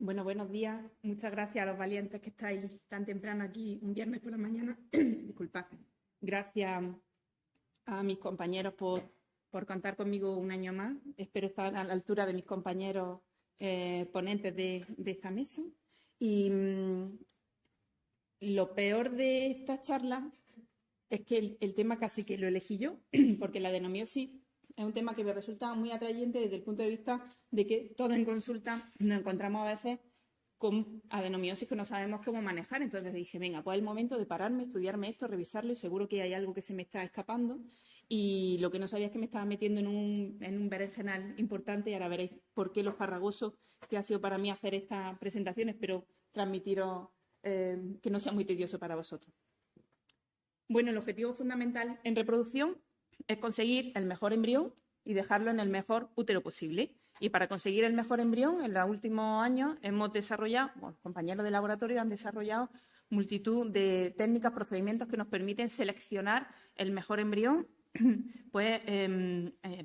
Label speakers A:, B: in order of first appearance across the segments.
A: Bueno, buenos días. Muchas gracias a los valientes que estáis tan temprano aquí un viernes por la mañana. Disculpad. Gracias a mis compañeros por contar conmigo un año más. Espero estar a la altura de mis compañeros ponentes de esta mesa. Y lo peor de esta charla es que el tema casi que lo elegí yo, porque la adenomiosis es un tema que me resulta muy atrayente desde el punto de vista de que todos en consulta nos encontramos a veces con adenomiosis que no sabemos cómo manejar. Entonces dije, venga, pues es el momento de pararme, estudiarme esto, revisarlo y seguro que hay algo que se me está escapando. Y lo que no sabía es que me estaba metiendo en un berenjenal importante y ahora veréis por qué lo farragoso que ha sido para mí hacer esta presentación. Espero transmitiros que no sea muy tedioso para vosotros. Bueno, el objetivo fundamental en reproducción es conseguir el mejor embrión y dejarlo en el mejor útero posible. Y para conseguir el mejor embrión, en los últimos años hemos desarrollado, bueno, compañeros de laboratorio han desarrollado multitud de técnicas, procedimientos que nos permiten seleccionar el mejor embrión, pues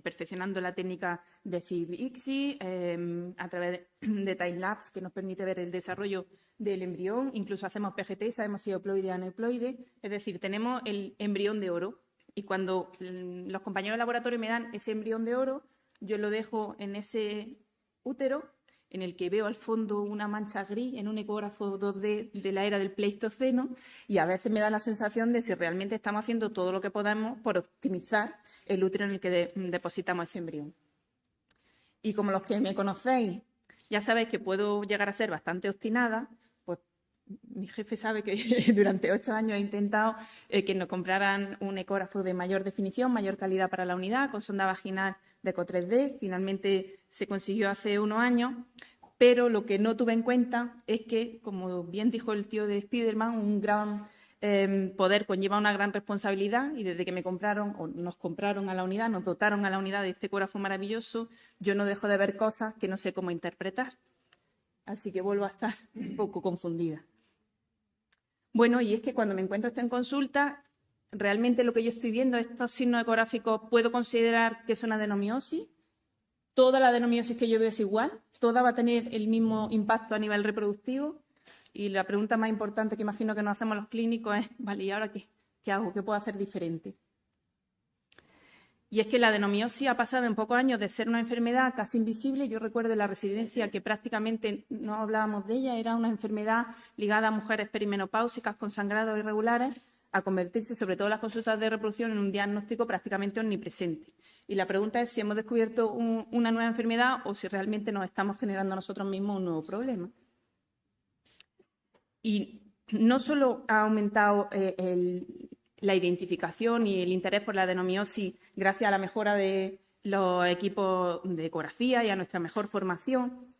A: perfeccionando la técnica de FIB-ICSI, a través de time-lapse que nos permite ver el desarrollo del embrión, incluso hacemos PGT, sabemos si es euploide o aneuploide, es decir, tenemos el embrión de oro y cuando los compañeros de laboratorio me dan ese embrión de oro, yo lo dejo en ese útero en el que veo al fondo una mancha gris en un ecógrafo 2D de la era del Pleistoceno y a veces me da la sensación de si realmente estamos haciendo todo lo que podemos por optimizar el útero en el que depositamos ese embrión. Y como los que me conocéis ya sabéis que puedo llegar a ser bastante obstinada, pues mi jefe sabe que durante 8 años he intentado que nos compraran un ecógrafo de mayor definición, mayor calidad para la unidad, con sonda vaginal de ECO 3D. Finalmente se consiguió hace unos años, pero lo que no tuve en cuenta es que, como bien dijo el tío de Spiderman, un gran poder conlleva una gran responsabilidad y desde que me compraron o nos compraron a la unidad, nos dotaron a la unidad de este ecógrafo maravilloso, yo no dejo de ver cosas que no sé cómo interpretar. Así que vuelvo a estar un poco confundida. Bueno, y es que cuando me encuentro esto en consulta, realmente lo que yo estoy viendo, estos signos ecográficos, ¿puedo considerar que son adenomiosis? ¿Toda la adenomiosis que yo veo es igual? ¿Toda va a tener el mismo impacto a nivel reproductivo? Y la pregunta más importante que imagino que nos hacemos los clínicos es, vale, ¿y ahora qué hago? ¿Qué puedo hacer diferente? Y es que la adenomiosis ha pasado en pocos años de ser una enfermedad casi invisible. Yo recuerdo en la residencia que prácticamente no hablábamos de ella, era una enfermedad ligada a mujeres perimenopáusicas con sangrados irregulares, a convertirse, sobre todo en las consultas de reproducción, en un diagnóstico prácticamente omnipresente. Y la pregunta es si hemos descubierto una nueva enfermedad o si realmente nos estamos generando nosotros mismos un nuevo problema. Y no solo ha aumentado la identificación y el interés por la adenomiosis gracias a la mejora de los equipos de ecografía y a nuestra mejor formación,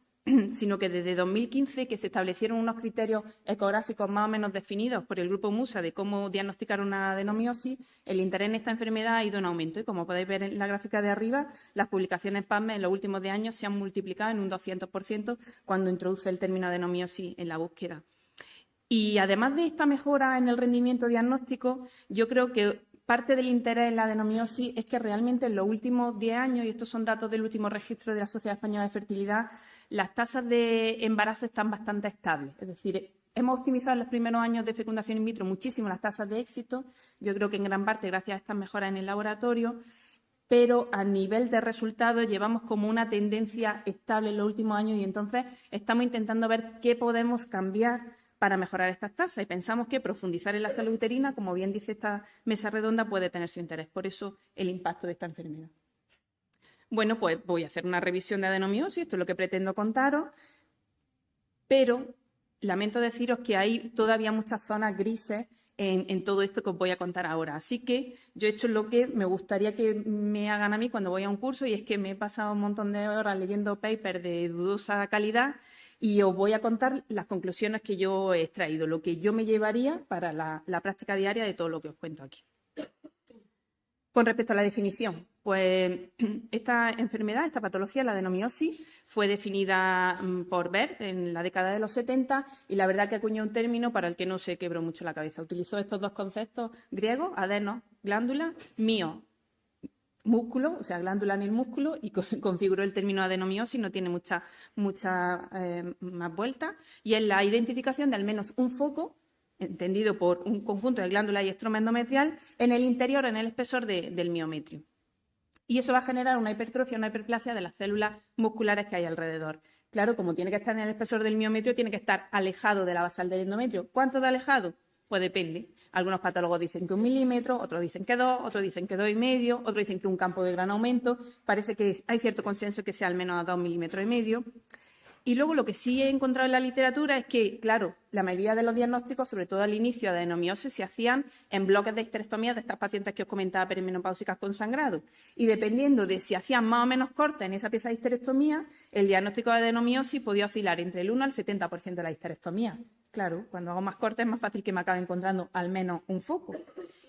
A: sino que desde 2015, que se establecieron unos criterios ecográficos más o menos definidos por el grupo MUSA de cómo diagnosticar una adenomiosis, el interés en esta enfermedad ha ido en aumento. Y como podéis ver en la gráfica de arriba, las publicaciones PubMed en los últimos 10 años se han multiplicado en un 200% cuando introduce el término adenomiosis en la búsqueda. Y además de esta mejora en el rendimiento diagnóstico, yo creo que parte del interés en la adenomiosis es que realmente en los últimos 10 años, y estos son datos del último registro de la Sociedad Española de Fertilidad, las tasas de embarazo están bastante estables. Es decir, hemos optimizado en los primeros años de fecundación in vitro muchísimo las tasas de éxito, yo creo que en gran parte gracias a estas mejoras en el laboratorio, pero a nivel de resultados llevamos como una tendencia estable en los últimos años y entonces estamos intentando ver qué podemos cambiar para mejorar estas tasas y pensamos que profundizar en la salud uterina, como bien dice esta mesa redonda, puede tener su interés. Por eso el impacto de esta enfermedad. Bueno, pues voy a hacer una revisión de adenomiosis, esto es lo que pretendo contaros, pero lamento deciros que hay todavía muchas zonas grises en todo esto que os voy a contar ahora. Así que yo he hecho lo que me gustaría que me hagan a mí cuando voy a un curso y es que me he pasado un montón de horas leyendo papers de dudosa calidad y os voy a contar las conclusiones que yo he extraído, lo que yo me llevaría para la práctica diaria de todo lo que os cuento aquí. Con respecto a la definición, pues esta enfermedad, esta patología, la adenomiosis, fue definida por Bert en la década de los 70 y la verdad que acuñó un término para el que no se quebró mucho la cabeza. Utilizó estos dos conceptos griegos, adenos, glándula, mío, músculo, o sea, glándula en el músculo, y configuró el término adenomiosis, no tiene mucha más vuelta, y es la identificación de al menos un foco, entendido por un conjunto de glándulas y estroma endometrial, en el interior, en el espesor del miometrio. Y eso va a generar una hipertrofia, una hiperplasia de las células musculares que hay alrededor. Claro, como tiene que estar en el espesor del miometrio, tiene que estar alejado de la basal del endometrio. ¿Cuánto de alejado? Pues depende. Algunos patólogos dicen que 1 milímetro, otros dicen que 2, otros dicen que 2,5, otros dicen que un campo de gran aumento. Parece que hay cierto consenso que sea al menos a 2,5 milímetros. Y luego lo que sí he encontrado en la literatura es que, claro, la mayoría de los diagnósticos, sobre todo al inicio de adenomiosis, se hacían en bloques de histerectomías de estas pacientes que os comentaba perimenopáusicas con sangrado. Y dependiendo de si hacían más o menos cortes en esa pieza de histerectomía, el diagnóstico de adenomiosis podía oscilar entre el 1 al 70% de la histerectomía. Claro, cuando hago más cortes es más fácil que me acabe encontrando al menos un foco.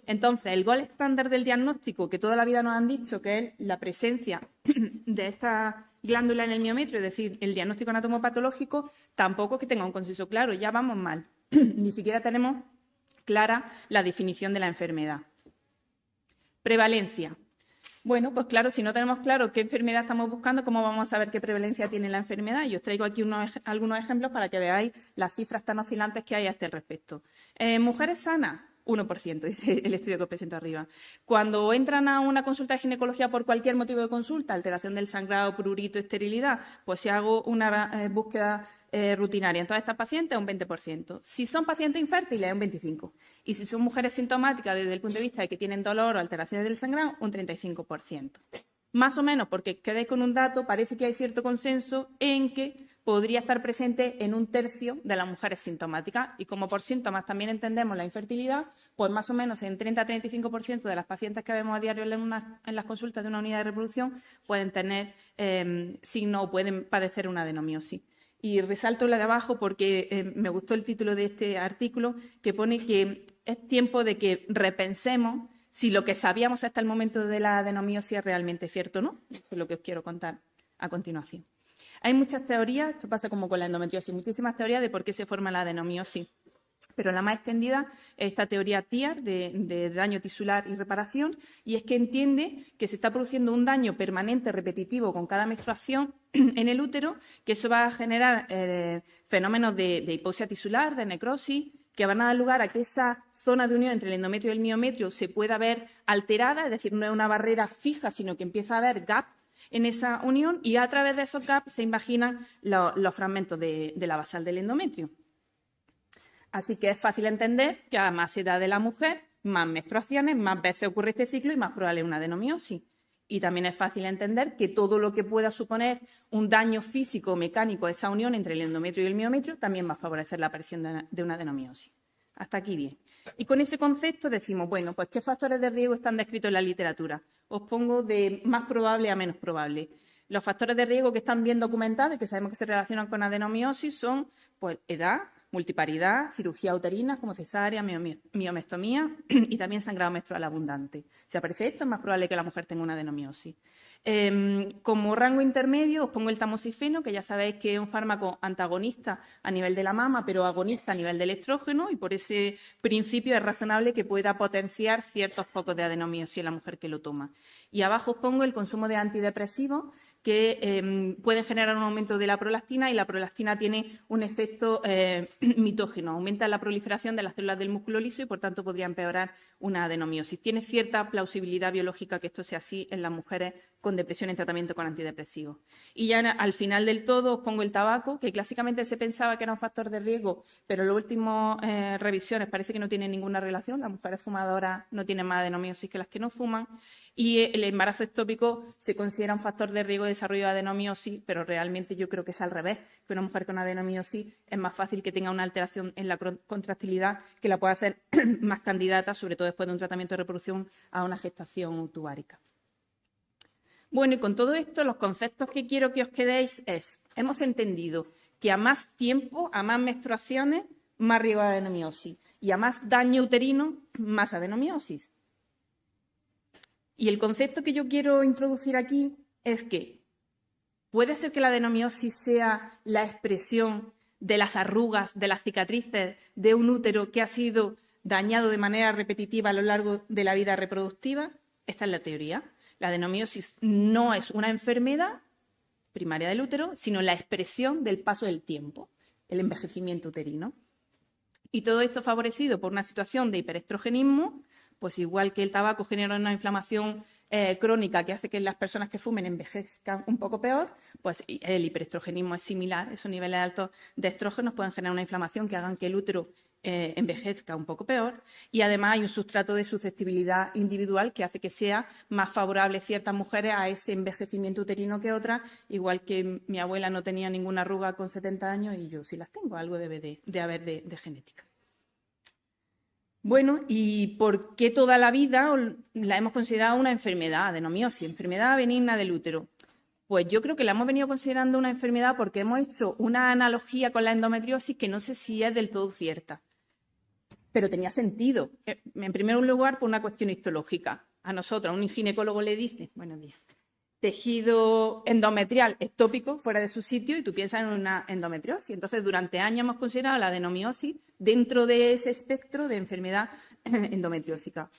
A: Entonces, el gold estándar del diagnóstico, que toda la vida nos han dicho que es la presencia de esta glándula en el miometrio, es decir, el diagnóstico anatomopatológico, tampoco es que tenga un consenso claro, ya vamos mal. Ni siquiera tenemos clara la definición de la enfermedad. Prevalencia. Bueno, pues claro, si no tenemos claro qué enfermedad estamos buscando, ¿cómo vamos a saber qué prevalencia tiene la enfermedad? Y os traigo aquí algunos ejemplos para que veáis las cifras tan oscilantes que hay a este respecto. Mujeres sanas, 1%, dice el estudio que os presento arriba. Cuando entran a una consulta de ginecología por cualquier motivo de consulta, alteración del sangrado, prurito, esterilidad, pues si hago una búsqueda rutinaria en todas estas pacientes, un 20%. Si son pacientes infértiles, un 25%. Y si son mujeres sintomáticas desde el punto de vista de que tienen dolor o alteraciones del sangrado, un 35%. Más o menos, porque quedéis con un dato, parece que hay cierto consenso en que podría estar presente en 1/3 de las mujeres sintomáticas. Y como por síntomas también entendemos la infertilidad, pues más o menos en 30-35% de las pacientes que vemos a diario en las consultas de una unidad de reproducción pueden tener signos o pueden padecer una adenomiosis. Y resalto la de abajo porque me gustó el título de este artículo, que pone que es tiempo de que repensemos si lo que sabíamos hasta el momento de la adenomiosis es realmente cierto o no. Eso es lo que os quiero contar a continuación. Hay muchas teorías, esto pasa como con la endometriosis, muchísimas teorías de por qué se forma la adenomiosis. Pero la más extendida es esta teoría TIAR de daño tisular y reparación, y es que entiende que se está produciendo un daño permanente, repetitivo, con cada menstruación en el útero, que eso va a generar fenómenos de hipoxia tisular, de necrosis, que van a dar lugar a que esa zona de unión entre el endometrio y el miometrio se pueda ver alterada, es decir, no es una barrera fija, sino que empieza a haber gap en esa unión, y a través de esos gaps se imaginan los fragmentos de la basal del endometrio. Así que es fácil entender que a más edad de la mujer, más menstruaciones, más veces ocurre este ciclo y más probable es una adenomiosis. Y también es fácil entender que todo lo que pueda suponer un daño físico o mecánico a esa unión entre el endometrio y el miometrio también va a favorecer la aparición de una adenomiosis. Hasta aquí bien. Y con ese concepto decimos, bueno, pues ¿qué factores de riesgo están descritos en la literatura? Os pongo de más probable a menos probable. Los factores de riesgo que están bien documentados y que sabemos que se relacionan con adenomiosis son, pues, edad, multiparidad, cirugía uterina como cesárea, miomectomía y también sangrado menstrual abundante. Si aparece esto, es más probable que la mujer tenga una adenomiosis. Como rango intermedio os pongo el tamoxifeno, que ya sabéis que es un fármaco antagonista a nivel de la mama, pero agonista a nivel del estrógeno, y por ese principio es razonable que pueda potenciar ciertos focos de adenomiosis en la mujer que lo toma. Y abajo os pongo el consumo de antidepresivos, que pueden generar un aumento de la prolactina, y la prolactina tiene un efecto mitógeno, aumenta la proliferación de las células del músculo liso y por tanto podría empeorar una adenomiosis. Tiene cierta plausibilidad biológica que esto sea así en las mujeres con depresión en tratamiento con antidepresivos. Y ya al final del todo os pongo el tabaco, que clásicamente se pensaba que era un factor de riesgo, pero en las últimas revisiones parece que no tiene ninguna relación. Las mujeres fumadoras no tienen más adenomiosis que las que no fuman. Y el embarazo ectópico se considera un factor de riesgo de desarrollo de adenomiosis, pero realmente yo creo que es al revés, que una mujer con adenomiosis es más fácil que tenga una alteración en la contractilidad que la pueda hacer más candidata, sobre todo después de un tratamiento de reproducción, a una gestación tubárica. Bueno, y con todo esto, los conceptos que quiero que os quedéis es, hemos entendido que a más tiempo, a más menstruaciones, más riesgo de adenomiosis, y a más daño uterino, más adenomiosis. Y el concepto que yo quiero introducir aquí es que puede ser que la adenomiosis sea la expresión de las arrugas, de las cicatrices de un útero que ha sido dañado de manera repetitiva a lo largo de la vida reproductiva. Esta es la teoría. La adenomiosis no es una enfermedad primaria del útero, sino la expresión del paso del tiempo, el envejecimiento uterino. Y todo esto favorecido por una situación de hiperestrogenismo, pues igual que el tabaco genera una inflamación crónica que hace que las personas que fumen envejezcan un poco peor, pues el hiperestrogenismo es similar. Esos niveles altos de estrógenos pueden generar una inflamación que hagan que el útero envejezca un poco peor, y además hay un sustrato de susceptibilidad individual que hace que sea más favorable ciertas mujeres a ese envejecimiento uterino que otras, igual que mi abuela no tenía ninguna arruga con 70 años y yo sí las tengo, algo debe de haber de genética. Bueno, ¿y por qué toda la vida la hemos considerado una enfermedad, adenomiosis, enfermedad benigna del útero? Pues yo creo que la hemos venido considerando una enfermedad porque hemos hecho una analogía con la endometriosis que no sé si es del todo cierta, pero tenía sentido. En primer lugar, por una cuestión histológica. A nosotros, un ginecólogo le dice, buenos días, tejido endometrial ectópico fuera de su sitio y tú piensas en una endometriosis. Entonces, durante años hemos considerado la adenomiosis dentro de ese espectro de enfermedad endometriósica.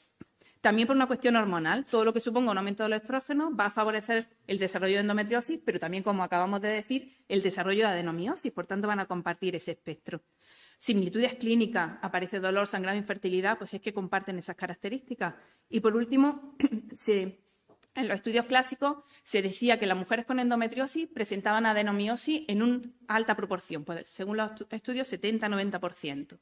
A: También por una cuestión hormonal. Todo lo que suponga un aumento de los estrógenos va a favorecer el desarrollo de endometriosis, pero también, como acabamos de decir, el desarrollo de adenomiosis. Por tanto, van a compartir ese espectro. Similitudes clínicas, aparece dolor, sangrado, infertilidad, pues es que comparten esas características. Y por último, en los estudios clásicos se decía que las mujeres con endometriosis presentaban adenomiosis en una alta proporción, pues según los estudios 70-90%.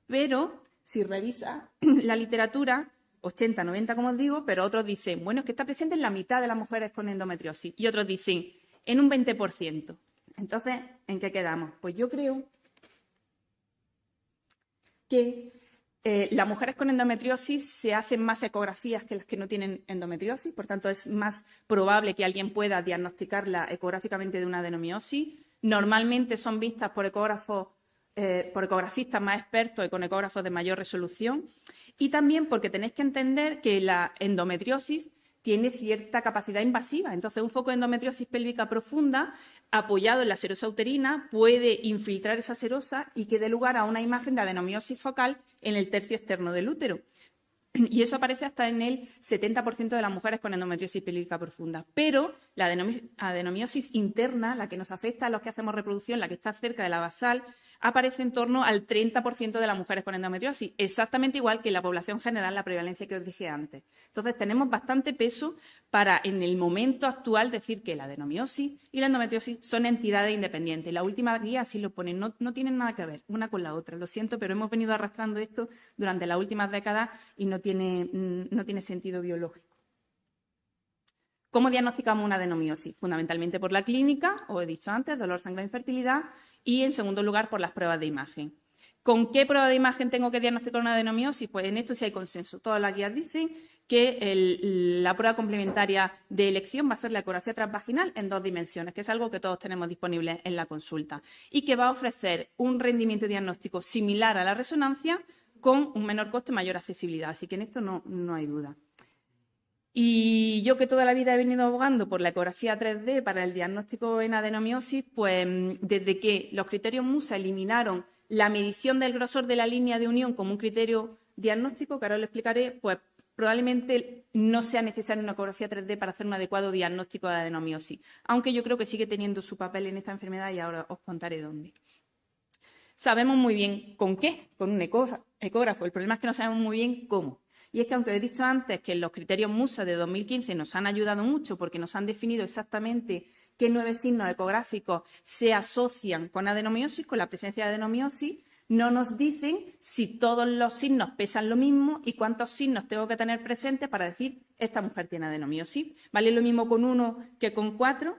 A: Pero si revisa la literatura, 80-90 como os digo, pero otros dicen, bueno, es que está presente en la mitad de las mujeres con endometriosis, y otros dicen en un 20%. Entonces, ¿en qué quedamos? Pues yo creo que las mujeres con endometriosis se hacen más ecografías que las que no tienen endometriosis, por tanto es más probable que alguien pueda diagnosticarla ecográficamente de una adenomiosis. Normalmente son vistas por ecografistas más expertos y con ecógrafos de mayor resolución. Y también porque tenéis que entender que la endometriosis tiene cierta capacidad invasiva. Entonces, un foco de endometriosis pélvica profunda, apoyado en la serosa uterina, puede infiltrar esa serosa y que dé lugar a una imagen de adenomiosis focal en el tercio externo del útero. Y eso aparece hasta en el 70% de las mujeres con endometriosis pélvica profunda. Pero la adenomiosis interna, la que nos afecta a los que hacemos reproducción, la que está cerca de la basal, aparece en torno al 30% de las mujeres con endometriosis, exactamente igual que en la población general, la prevalencia que os dije antes. Entonces, tenemos bastante peso para, en el momento actual, decir que la adenomiosis y la endometriosis son entidades independientes. La última guía así lo pone, no tienen nada que ver una con la otra. Lo siento, pero hemos venido arrastrando esto durante las últimas décadas y no tiene sentido biológico. ¿Cómo diagnosticamos una adenomiosis? Fundamentalmente por la clínica, os he dicho antes, dolor, sangrado, infertilidad, y en segundo lugar por las pruebas de imagen. ¿Con qué prueba de imagen tengo que diagnosticar una adenomiosis? Pues en esto sí hay consenso. Todas las guías dicen que la prueba complementaria de elección va a ser la ecografía transvaginal en 2 dimensiones, que es algo que todos tenemos disponible en la consulta y que va a ofrecer un rendimiento diagnóstico similar a la resonancia con un menor coste y mayor accesibilidad. Así que en esto no hay duda. Y yo, que toda la vida he venido abogando por la ecografía 3D para el diagnóstico en adenomiosis, pues desde que los criterios MUSA eliminaron la medición del grosor de la línea de unión como un criterio diagnóstico, que ahora lo explicaré, pues probablemente no sea necesaria una ecografía 3D para hacer un adecuado diagnóstico de adenomiosis, aunque yo creo que sigue teniendo su papel en esta enfermedad y ahora os contaré dónde. Sabemos muy bien con qué, con un ecógrafo. El problema es que no sabemos muy bien cómo. Y es que, aunque he dicho antes que los criterios MUSA de 2015 nos han ayudado mucho porque nos han definido exactamente qué 9 signos ecográficos se asocian con adenomiosis, con la presencia de adenomiosis, no nos dicen si todos los signos pesan lo mismo y cuántos signos tengo que tener presentes para decir esta mujer tiene adenomiosis. ¿Vale lo mismo con 1 que con 4?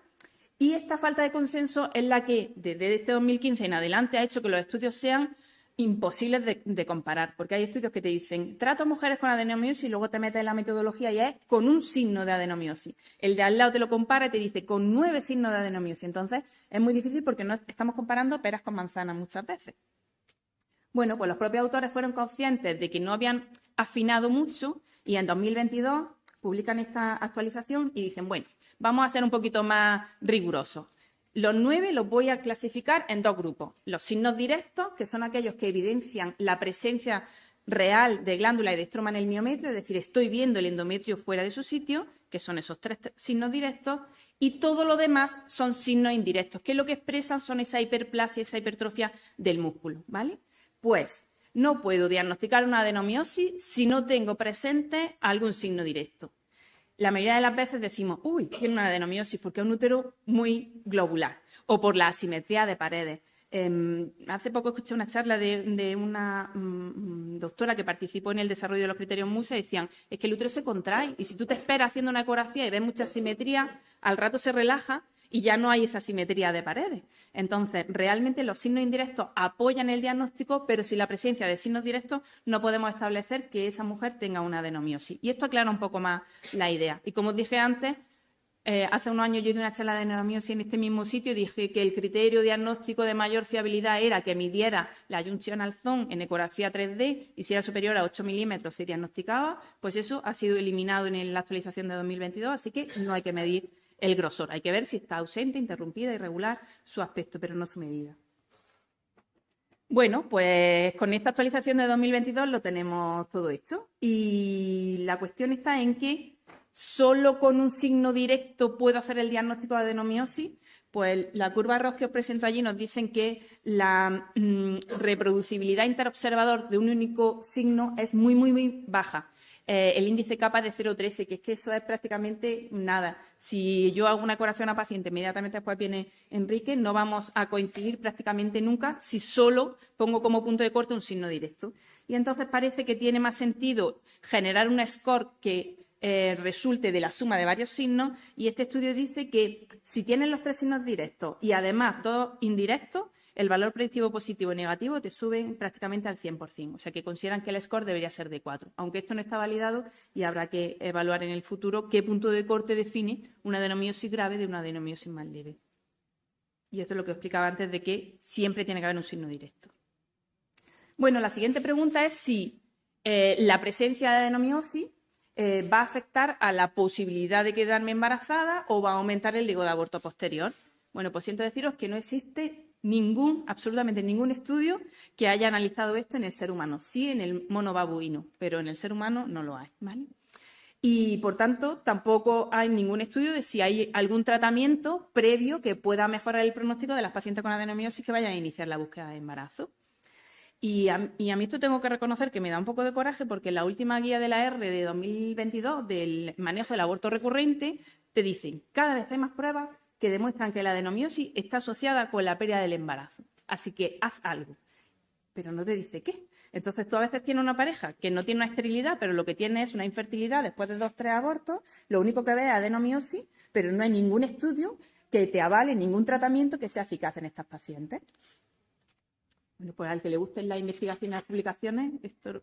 A: Y esta falta de consenso es la que, desde este 2015 en adelante, ha hecho que los estudios sean imposibles de comparar, porque hay estudios que te dicen trato a mujeres con adenomiosis y luego te metes en la metodología y es con un signo de adenomiosis. El de al lado te lo compara y te dice con 9 signos de adenomiosis. Entonces, es muy difícil porque no estamos comparando peras con manzanas muchas veces. Bueno, pues los propios autores fueron conscientes de que no habían afinado mucho y en 2022 publican esta actualización y dicen, bueno, vamos a ser un poquito más rigurosos. Los 9 los voy a clasificar en 2 grupos. Los signos directos, que son aquellos que evidencian la presencia real de glándula y de estroma en el miometrio, es decir, estoy viendo el endometrio fuera de su sitio, que son esos 3 signos directos, y todo lo demás son signos indirectos, que lo que expresan son esa hiperplasia, esa hipertrofia del músculo, ¿vale? Pues no puedo diagnosticar una adenomiosis si no tengo presente algún signo directo. La mayoría de las veces decimos, uy, tiene una adenomiosis porque es un útero muy globular, o por la asimetría de paredes. Hace poco escuché una charla de una doctora que participó en el desarrollo de los criterios MUSE y decían, es que el útero se contrae y si tú te esperas haciendo una ecografía y ves mucha simetría, al rato se relaja y ya no hay esa simetría de paredes. Entonces, realmente los signos indirectos apoyan el diagnóstico, pero sin la presencia de signos directos no podemos establecer que esa mujer tenga una adenomiosis. Y esto aclara un poco más la idea. Y como os dije antes, hace unos años yo di una charla de adenomiosis en este mismo sitio y dije que el criterio diagnóstico de mayor fiabilidad era que midiera la yunción alzón en ecografía 3D y si era superior a 8 milímetros se diagnosticaba, pues eso ha sido eliminado en la actualización de 2022, así que no hay que medir el grosor. Hay que ver si está ausente, interrumpida, irregular su aspecto, pero no su medida. Bueno, pues con esta actualización de 2022 lo tenemos todo hecho y la cuestión está en que solo con un signo directo puedo hacer el diagnóstico de adenomiosis. Pues la curva ROS que os presento allí nos dicen que la reproducibilidad interobservador de un único signo es muy, muy, muy baja. El índice kappa es de 0,13, que es que eso es prácticamente nada. Si yo hago una ecografía a una paciente, inmediatamente después viene Enrique, no vamos a coincidir prácticamente nunca si solo pongo como punto de corte un signo directo. Y entonces parece que tiene más sentido generar un score que resulte de la suma de varios signos, y este estudio dice que si tienen los 3 signos directos y además todos indirectos, el valor predictivo positivo y negativo te suben prácticamente al 100%. O sea que consideran que el score debería ser de 4, aunque esto no está validado y habrá que evaluar en el futuro qué punto de corte define una adenomiosis grave de una adenomiosis más leve. Y esto es lo que explicaba antes de que siempre tiene que haber un signo directo. Bueno, la siguiente pregunta es si la presencia de adenomiosis va a afectar a la posibilidad de quedarme embarazada o va a aumentar el riesgo de aborto posterior. Bueno, pues siento deciros que no existe absolutamente ningún estudio que haya analizado esto en el ser humano. Sí en el mono babuino, pero en el ser humano no lo hay, ¿vale? Y, por tanto, tampoco hay ningún estudio de si hay algún tratamiento previo que pueda mejorar el pronóstico de las pacientes con adenomiosis que vayan a iniciar la búsqueda de embarazo. Y a mí esto tengo que reconocer que me da un poco de coraje porque en la última guía de la R de 2022 del manejo del aborto recurrente te dicen cada vez hay más pruebas que demuestran que la adenomiosis está asociada con la pérdida del embarazo. Así que haz algo. Pero no te dice qué. Entonces tú a veces tienes una pareja que no tiene una esterilidad, pero lo que tiene es una infertilidad después de 2 o 3 abortos. Lo único que ve es adenomiosis, pero no hay ningún estudio que te avale ningún tratamiento que sea eficaz en estas pacientes. Bueno, pues al que le gusten las investigaciones y las publicaciones, esto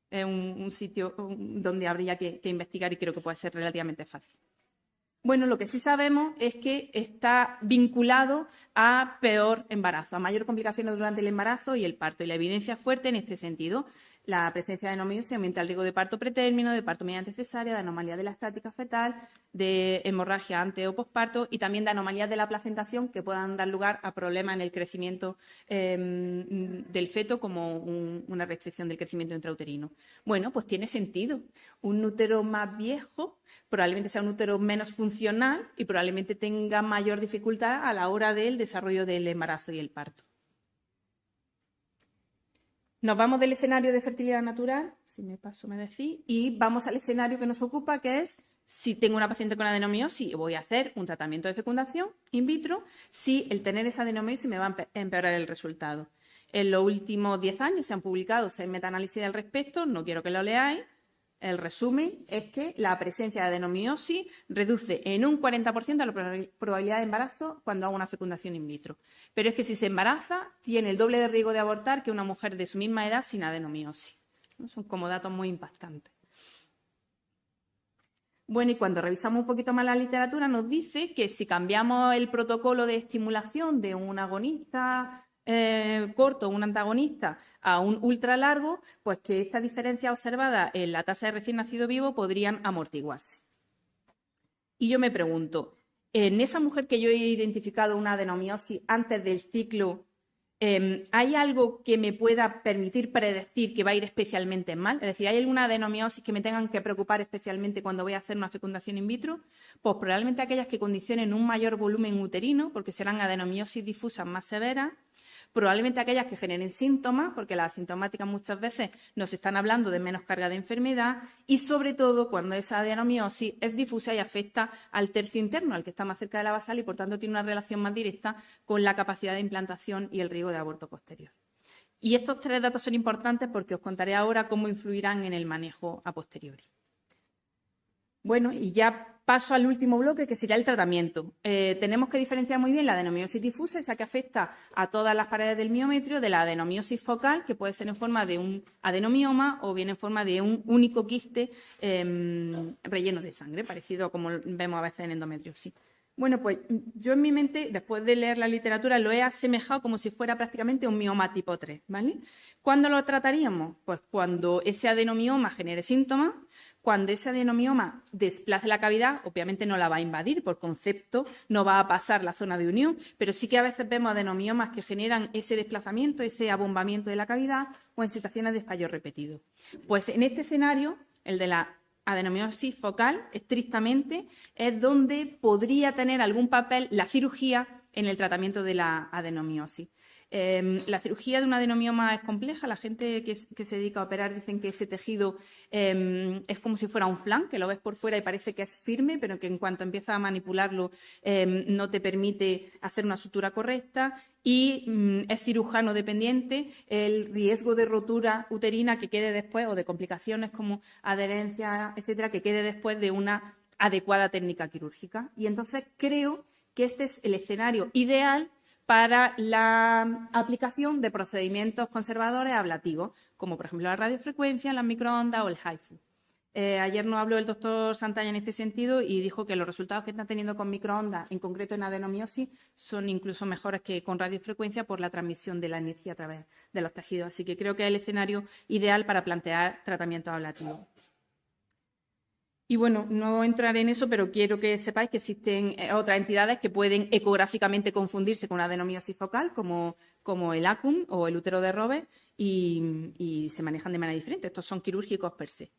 A: es un sitio donde habría que investigar y creo que puede ser relativamente fácil. Bueno, lo que sí sabemos es que está vinculado a peor embarazo, a mayor complicaciones durante el embarazo y el parto. Y la evidencia es fuerte en este sentido. La presencia de adenomiosis aumenta el riesgo de parto pretérmino, de parto mediante cesárea, de anomalías de la estática fetal, de hemorragia ante o posparto y también de anomalías de la placentación que puedan dar lugar a problemas en el crecimiento del feto como una restricción del crecimiento intrauterino. Bueno, pues tiene sentido. Un útero más viejo probablemente sea un útero menos funcional y probablemente tenga mayor dificultad a la hora del desarrollo del embarazo y el parto. Nos vamos del escenario de fertilidad natural, si me paso me decís, y vamos al escenario que nos ocupa, que es si tengo una paciente con adenomiosis, voy a hacer un tratamiento de fecundación in vitro, si el tener esa adenomiosis me va a empeorar el resultado. En los últimos 10 años se han publicado 6 metaanálisis al respecto, no quiero que lo leáis. El resumen es que la presencia de adenomiosis reduce en un 40% la probabilidad de embarazo cuando hago una fecundación in vitro. Pero es que si se embaraza, tiene el doble de riesgo de abortar que una mujer de su misma edad sin adenomiosis. Son como datos muy impactantes. Bueno, y cuando revisamos un poquito más la literatura nos dice que si cambiamos el protocolo de estimulación de un agonista corto, un antagonista, a un ultra largo, pues que estas diferencias observadas en la tasa de recién nacido vivo podrían amortiguarse. Y yo me pregunto, en esa mujer que yo he identificado una adenomiosis antes del ciclo, ¿Hay algo que me pueda permitir predecir que va a ir especialmente mal? Es decir, ¿hay alguna adenomiosis que me tengan que preocupar especialmente cuando voy a hacer una fecundación in vitro? Pues probablemente aquellas que condicionen un mayor volumen uterino, porque serán adenomiosis difusas más severas. Probablemente aquellas que generen síntomas, porque las asintomáticas muchas veces nos están hablando de menos carga de enfermedad, y sobre todo cuando esa adenomiosis es difusa y afecta al tercio interno, al que está más cerca de la basal y por tanto tiene una relación más directa con la capacidad de implantación y el riesgo de aborto posterior. Y estos 3 datos son importantes porque os contaré ahora cómo influirán en el manejo a posteriori. Bueno, y ya paso al último bloque, que sería el tratamiento. Tenemos que diferenciar muy bien la adenomiosis difusa, esa que afecta a todas las paredes del miometrio, de la adenomiosis focal, que puede ser en forma de un adenomioma o bien en forma de un único quiste relleno de sangre, parecido a como vemos a veces en endometriosis. Bueno, pues yo en mi mente, después de leer la literatura, lo he asemejado como si fuera prácticamente un mioma tipo 3, ¿vale? ¿Cuándo lo trataríamos? Pues cuando ese adenomioma genere síntomas, cuando ese adenomioma desplace la cavidad, obviamente no la va a invadir, por concepto no va a pasar la zona de unión, pero sí que a veces vemos adenomiomas que generan ese desplazamiento, ese abombamiento de la cavidad o en situaciones de fallo repetido. Pues en este escenario, el de la adenomiosis focal, estrictamente, es donde podría tener algún papel la cirugía en el tratamiento de la adenomiosis. La cirugía de un adenomioma es compleja. La gente que se dedica a operar dicen que ese tejido es como si fuera un flan, que lo ves por fuera y parece que es firme, pero que en cuanto empiezas a manipularlo no te permite hacer una sutura correcta y es cirujano dependiente. El riesgo de rotura uterina que quede después o de complicaciones como adherencia, etcétera, que quede después de una adecuada técnica quirúrgica. Y entonces creo que este es el escenario ideal para la aplicación de procedimientos conservadores ablativos, como por ejemplo la radiofrecuencia, las microondas o el HIFU. Ayer nos habló el doctor Santalla en este sentido y dijo que los resultados que están teniendo con microondas, en concreto en adenomiosis, son incluso mejores que con radiofrecuencia por la transmisión de la energía a través de los tejidos. Así que creo que es el escenario ideal para plantear tratamientos ablativos. Y bueno, no entraré en eso, pero quiero que sepáis que existen otras entidades que pueden ecográficamente confundirse con una adenomiosis focal, como el ACUM o el útero de Robe, y se manejan de manera diferente. Estos son quirúrgicos per se.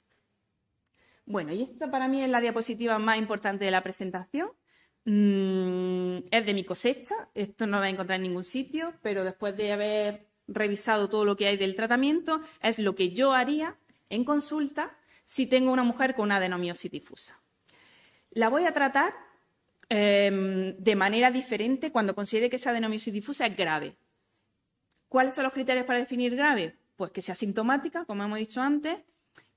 A: Bueno, y esta para mí es la diapositiva más importante de la presentación. Es de mi cosecha, esto no lo vais a encontrar en ningún sitio, pero después de haber revisado todo lo que hay del tratamiento, es lo que yo haría en consulta si tengo una mujer con una adenomiosis difusa. La voy a tratar de manera diferente cuando considere que esa adenomiosis difusa es grave. ¿Cuáles son los criterios para definir grave? Pues que sea sintomática, como hemos dicho antes,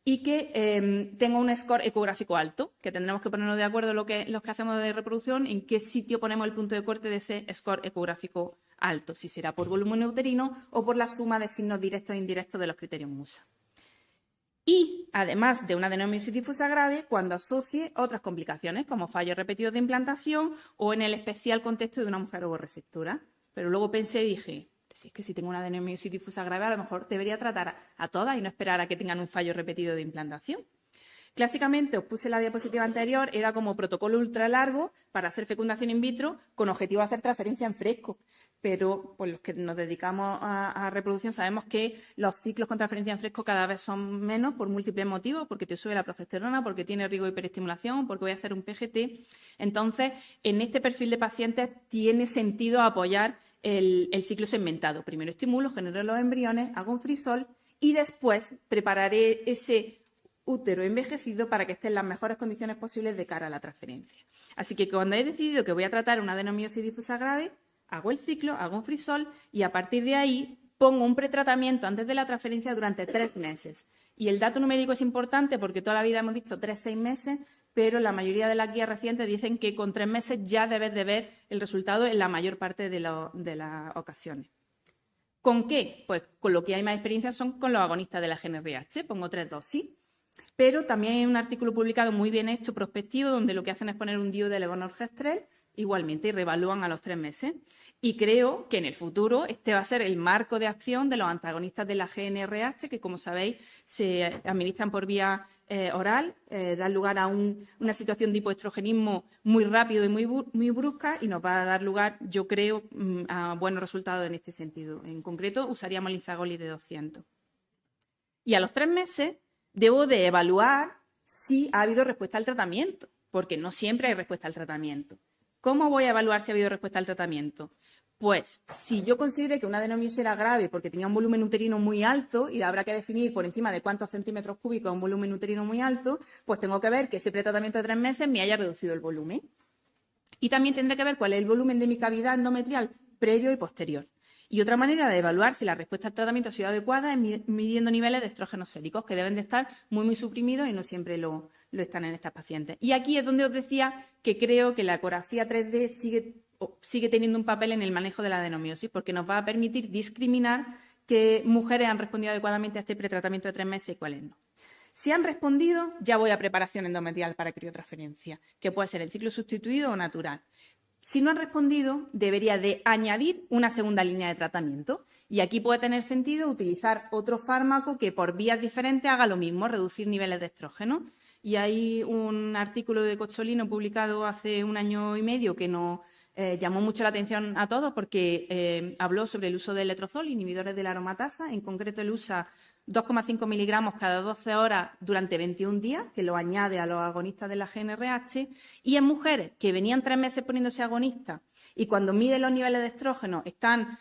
A: y que tenga un score ecográfico alto, que tendremos que ponernos de acuerdo los que hacemos de reproducción en qué sitio ponemos el punto de corte de ese score ecográfico alto, si será por volumen uterino o por la suma de signos directos e indirectos de los criterios MUSA. Y, además de una adenomiosis difusa grave, cuando asocie otras complicaciones, como fallos repetidos de implantación o en el especial contexto de una mujer ovoreceptora. Pero luego pensé y dije, si es que si tengo una adenomiosis difusa grave, a lo mejor debería tratar a todas y no esperar a que tengan un fallo repetido de implantación. Clásicamente, os puse la diapositiva anterior, era como protocolo ultra largo para hacer fecundación in vitro con objetivo de hacer transferencia en fresco. Pero pues, los que nos dedicamos a reproducción sabemos que los ciclos con transferencia en fresco cada vez son menos por múltiples motivos, porque te sube la progesterona, porque tiene riesgo de hiperestimulación, porque voy a hacer un PGT. Entonces, en este perfil de pacientes tiene sentido apoyar el ciclo segmentado. Primero estimulo, genero los embriones, hago un frisol y después prepararé ese útero envejecido para que esté en las mejores condiciones posibles de cara a la transferencia. Así que cuando he decidido que voy a tratar una adenomiosis difusa grave, hago el ciclo, hago un frisol y a partir de ahí pongo un pretratamiento antes de la transferencia durante 3 meses. Y el dato numérico es importante porque toda la vida hemos dicho 3-6 meses, pero la mayoría de las guías recientes dicen que con 3 meses ya debes de ver el resultado en la mayor parte de las ocasiones. ¿Con qué? Pues con lo que hay más experiencia son con los agonistas de la GnRH, pongo 3 dosis. Pero también hay un artículo publicado muy bien hecho, prospectivo, donde lo que hacen es poner un DIU de levonorgestrel igualmente y reevalúan a los 3 meses. Y creo que en el futuro este va a ser el marco de acción de los antagonistas de la GnRH, que como sabéis se administran por vía oral, dan lugar a una situación de hipoestrogenismo muy rápido y muy brusca y nos va a dar lugar, yo creo, a buenos resultados en este sentido. En concreto, usaríamos el Inzagoli de 200. Y a los 3 meses debo de evaluar si ha habido respuesta al tratamiento, porque no siempre hay respuesta al tratamiento. ¿Cómo voy a evaluar si ha habido respuesta al tratamiento? Pues si yo considero que una adenomiosis era grave porque tenía un volumen uterino muy alto y habrá que definir por encima de cuántos centímetros cúbicos un volumen uterino muy alto, pues tengo que ver que ese pretratamiento de 3 meses me haya reducido el volumen. Y también tendré que ver cuál es el volumen de mi cavidad endometrial previo y posterior. Y otra manera de evaluar si la respuesta al tratamiento ha sido adecuada es midiendo niveles de estrógenos séricos, que deben de estar muy suprimidos y no siempre lo están en estas pacientes. Y aquí es donde os decía que creo que la ecografía 3D sigue teniendo un papel en el manejo de la adenomiosis, porque nos va a permitir discriminar qué mujeres han respondido adecuadamente a este pretratamiento de 3 meses y cuáles no. Si han respondido, ya voy a preparación endometrial para criotransferencia, que puede ser en ciclo sustituido o natural. Si no han respondido, debería de añadir una segunda línea de tratamiento. Y aquí puede tener sentido utilizar otro fármaco que por vías diferentes haga lo mismo, reducir niveles de estrógeno. Y hay un artículo de Cozzolino publicado hace 1 año y medio que nos llamó mucho la atención a todos porque habló sobre el uso del letrozol, inhibidores de la aromatasa. En concreto, él usa 2,5 miligramos cada 12 horas durante 21 días, que lo añade a los agonistas de la GnRH, y en mujeres que venían 3 meses poniéndose agonistas y cuando mide los niveles de estrógeno están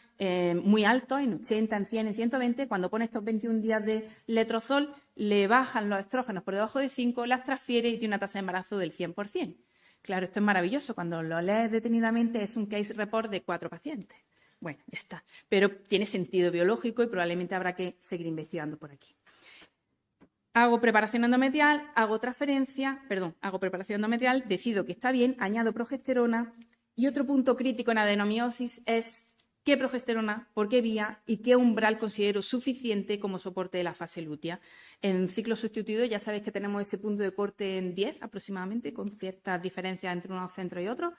A: muy altos, en 80, en 100, en 120, cuando pone estos 21 días de letrozol, le bajan los estrógenos por debajo de 5, las transfiere y tiene una tasa de embarazo del 100%. Claro, esto es maravilloso. Cuando lo lees detenidamente es un case report de 4 pacientes. Bueno, ya está. Pero tiene sentido biológico y probablemente habrá que seguir investigando por aquí. Hago preparación endometrial, hago preparación endometrial, decido que está bien, añado progesterona. Y otro punto crítico en adenomiosis es qué progesterona, por qué vía y qué umbral considero suficiente como soporte de la fase lútea. En ciclo sustituido ya sabéis que tenemos ese punto de corte en 10 aproximadamente, con ciertas diferencias entre unos centros y otros.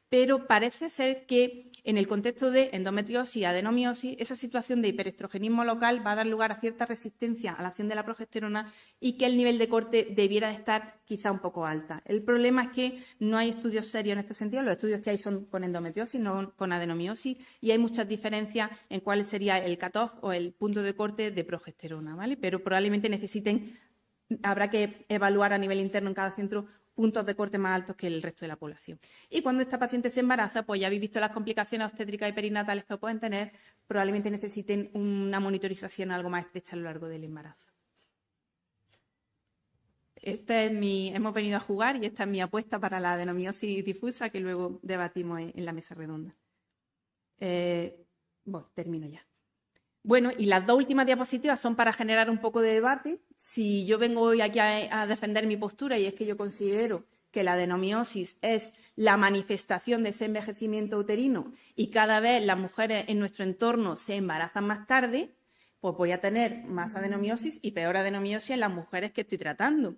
A: Pero parece ser que en el contexto de endometriosis y adenomiosis, esa situación de hiperestrogenismo local va a dar lugar a cierta resistencia a la acción de la progesterona y que el nivel de corte debiera de estar quizá un poco alta. El problema es que no hay estudios serios en este sentido, los estudios que hay son con endometriosis, no con adenomiosis, y hay muchas diferencias en cuál sería el cutoff o el punto de corte de progesterona, ¿vale? Pero probablemente habrá que evaluar a nivel interno en cada centro puntos de corte más altos que el resto de la población. Y cuando esta paciente se embaraza, pues ya habéis visto las complicaciones obstétricas y perinatales que pueden tener, probablemente necesiten una monitorización algo más estrecha a lo largo del embarazo. Hemos venido a jugar y esta es mi apuesta para la adenomiosis difusa que luego debatimos en la mesa redonda. Termino ya. Bueno, y las 2 últimas diapositivas son para generar un poco de debate. Si yo vengo hoy aquí a defender mi postura, y es que yo considero que la adenomiosis es la manifestación de ese envejecimiento uterino y cada vez las mujeres en nuestro entorno se embarazan más tarde, pues voy a tener más adenomiosis y peor adenomiosis en las mujeres que estoy tratando.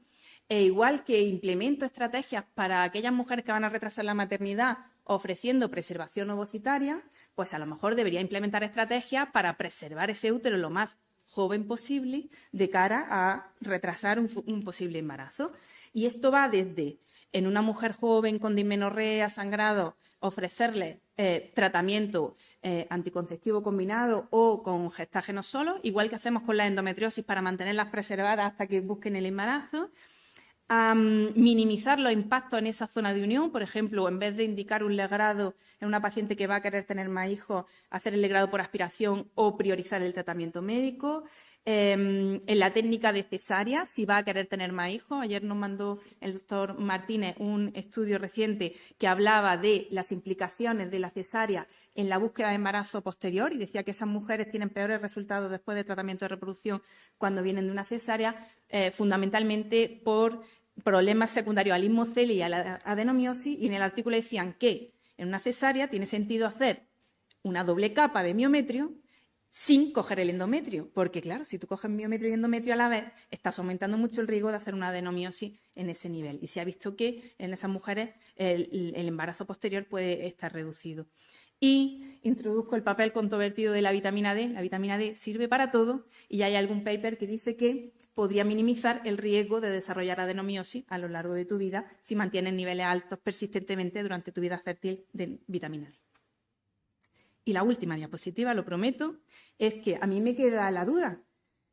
A: E igual que implemento estrategias para aquellas mujeres que van a retrasar la maternidad ofreciendo preservación ovocitaria, pues a lo mejor debería implementar estrategias para preservar ese útero lo más joven posible de cara a retrasar un posible embarazo. Y esto va desde, en una mujer joven con dismenorrea, sangrado, ofrecerle tratamiento anticonceptivo combinado o con gestágenos solos, igual que hacemos con la endometriosis para mantenerlas preservadas hasta que busquen el embarazo. A minimizar los impactos en esa zona de unión, por ejemplo, en vez de indicar un legrado en una paciente que va a querer tener más hijos, hacer el legrado por aspiración o priorizar el tratamiento médico. En la técnica de cesárea, si va a querer tener más hijos. Ayer nos mandó el doctor Martínez un estudio reciente que hablaba de las implicaciones de la cesárea en la búsqueda de embarazo posterior y decía que esas mujeres tienen peores resultados después de tratamiento de reproducción cuando vienen de una cesárea, fundamentalmente por problemas secundarios al ismocele y a la adenomiosis, y en el artículo decían que en una cesárea tiene sentido hacer una doble capa de miometrio sin coger el endometrio, porque claro, si tú coges miometrio y endometrio a la vez, estás aumentando mucho el riesgo de hacer una adenomiosis en ese nivel. Y se ha visto que en esas mujeres el embarazo posterior puede estar reducido. Y introduzco el papel controvertido de la vitamina D. La vitamina D sirve para todo y hay algún paper que dice que podría minimizar el riesgo de desarrollar adenomiosis a lo largo de tu vida si mantienes niveles altos persistentemente durante tu vida fértil de vitamina D. Y la última diapositiva, lo prometo, es que a mí me queda la duda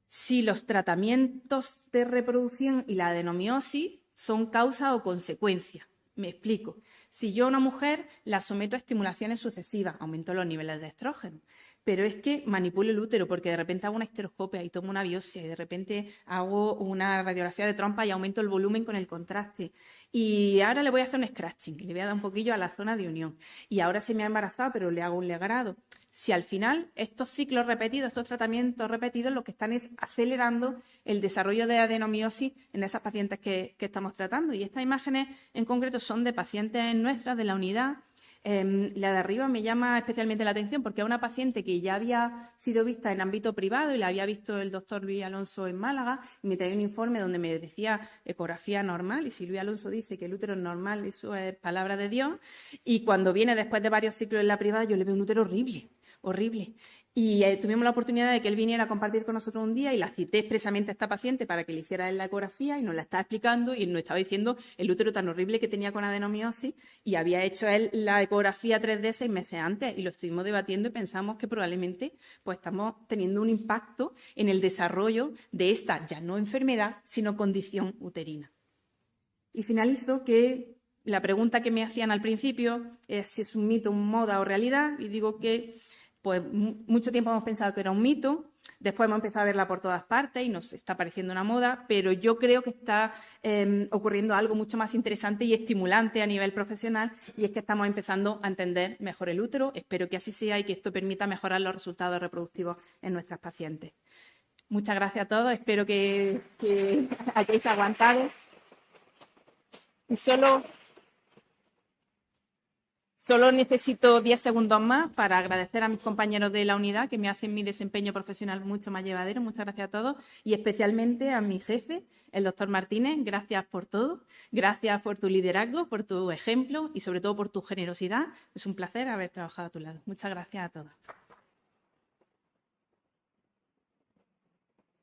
A: si los tratamientos de reproducción y la adenomiosis son causa o consecuencia. Me explico. Si yo a una mujer la someto a estimulaciones sucesivas, aumento los niveles de estrógeno, pero es que manipulo el útero porque de repente hago una histeroscopia y tomo una biopsia y de repente hago una radiografía de trompa y aumento el volumen con el contraste. Y ahora le voy a hacer un scratching, le voy a dar un poquillo a la zona de unión. Y ahora se me ha embarazado, pero le hago un legrado. Si al final estos ciclos repetidos, estos tratamientos repetidos, lo que están es acelerando el desarrollo de adenomiosis en esas pacientes que estamos tratando. Y estas imágenes en concreto son de pacientes nuestras de la unidad. La de arriba me llama especialmente la atención porque es una paciente que ya había sido vista en ámbito privado y la había visto el doctor Luis Alonso en Málaga y me traía un informe donde me decía ecografía normal y si Luis Alonso dice que el útero es normal, eso es palabra de Dios. Y cuando viene después de varios ciclos en la privada yo le veo un útero horrible, horrible. Y tuvimos la oportunidad de que él viniera a compartir con nosotros un día y la cité expresamente a esta paciente para que le hiciera la ecografía y nos la estaba explicando y nos estaba diciendo el útero tan horrible que tenía con adenomiosis y había hecho él la ecografía 3D 6 meses antes y lo estuvimos debatiendo y pensamos que probablemente pues estamos teniendo un impacto en el desarrollo de esta ya no enfermedad sino condición uterina. Y finalizo que la pregunta que me hacían al principio es si es un mito, moda o realidad y digo que pues mucho tiempo hemos pensado que era un mito, después hemos empezado a verla por todas partes y nos está pareciendo una moda, pero yo creo que está ocurriendo algo mucho más interesante y estimulante a nivel profesional y es que estamos empezando a entender mejor el útero. Espero que así sea y que esto permita mejorar los resultados reproductivos en nuestras pacientes. Muchas gracias a todos, espero que hayáis aguantado. Y Solo necesito 10 segundos más para agradecer a mis compañeros de la unidad que me hacen mi desempeño profesional mucho más llevadero. Muchas gracias a todos y especialmente a mi jefe, el doctor Martínez. Gracias por todo. Gracias por tu liderazgo, por tu ejemplo y sobre todo por tu generosidad. Es un placer haber trabajado a tu lado. Muchas gracias a todos.